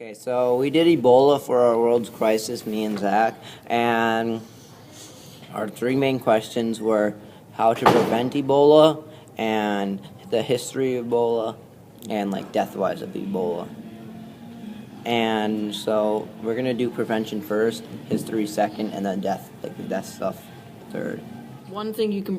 Okay, so we did Ebola for our world's crisis, me and Zach, and our three main questions were how to prevent Ebola, and the history of Ebola, and like death-wise of Ebola. And so we're gonna do prevention first, history second, and then death, like the death stuff, third. One thing that you can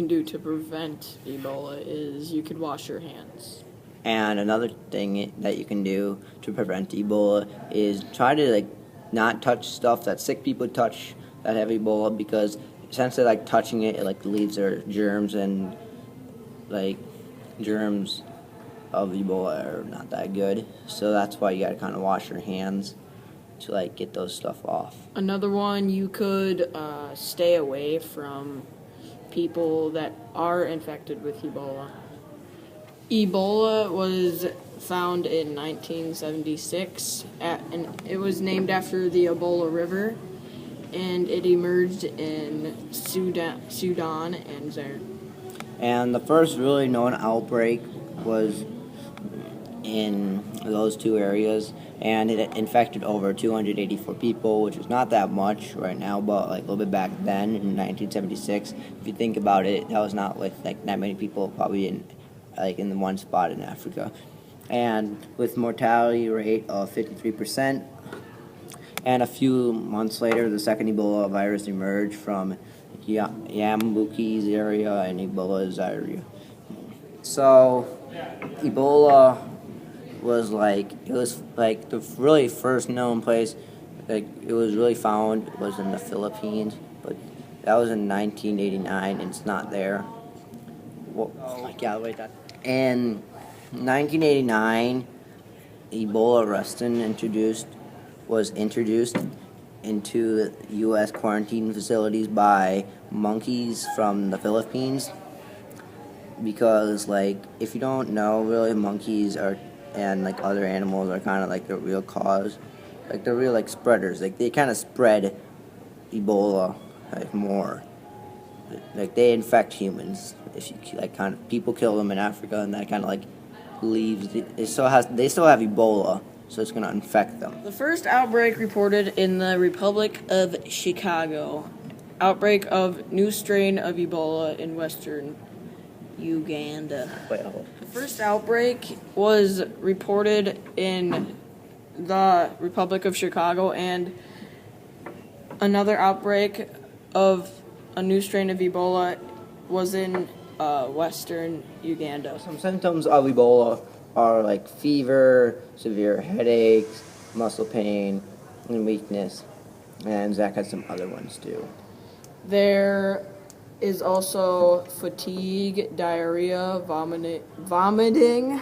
do to prevent Ebola is you could wash your hands. And another thing that you can do to prevent Ebola is try to not touch stuff that sick people touch that have Ebola, because since they're touching it, it leaves their germs, and germs of Ebola are not that good. So that's why you gotta kind of wash your hands to get those stuff off. Another one, you could stay away from people that are infected with Ebola. Ebola was found in 1976, and it was named after the Ebola River, and it emerged in Sudan and Zaire. And the first really known outbreak was in those two areas, and it infected over 284 people, which is not that much right now, but a little bit back then in 1976. If you think about it, that was not with that many people, probably in the one spot in Africa, and with mortality rate of 53%. And a few months later, the second Ebola virus emerged from Yambuki's area and Ebola's area. So Ebola was the really first known place it was really found was in the Philippines, but that was in 1989, and it's not there. In 1989, Ebola Reston was introduced into U.S. quarantine facilities by monkeys from the Philippines, because if you don't know, really monkeys and other animals are kind of the real cause, they're real spreaders. They kind of spread Ebola more. They infect humans. If you people kill them in Africa, and that kind of leaves. They still have Ebola, so it's gonna infect them. The first outbreak reported in the Republic of Chicago. Outbreak of new strain of Ebola in western Uganda. The first outbreak was reported in the Republic of Chicago, and another outbreak of a new strain of Ebola was in western Uganda. Some symptoms of Ebola are fever, severe headaches, muscle pain, and weakness. And Zach has some other ones too. There is also fatigue, diarrhea, vomiting,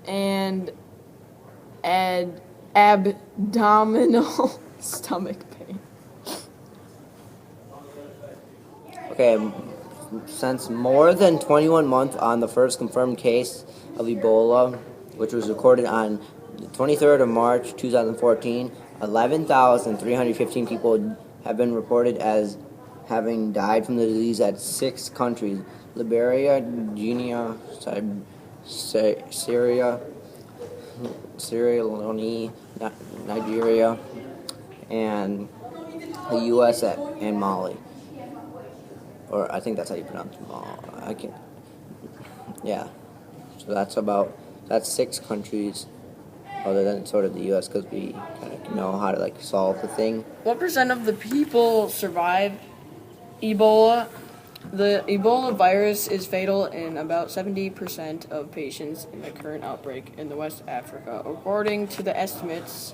and abdominal stomach pain. Okay, since more than 21 months on the first confirmed case of Ebola, which was recorded on the 23rd of March 2014, 11,315 people have been reported as having died from the disease at 6 countries: Liberia, Guinea, Syria, Sierra Leone, Nigeria, and the U.S. and Mali. Or I think that's how you pronounce them all. I can't. Yeah. So that's 6 countries, other than sort of the U.S., because we kind of know how to solve the thing. What percent of the people survive Ebola? The Ebola virus is fatal in about 70% of patients in the current outbreak in the West Africa, according to the estimates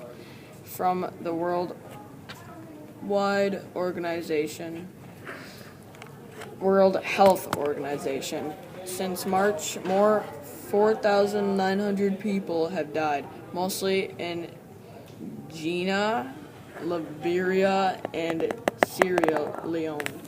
from the World Health Organization. Since March, more 4,900 people have died, mostly in Guinea, Liberia, and Sierra Leone.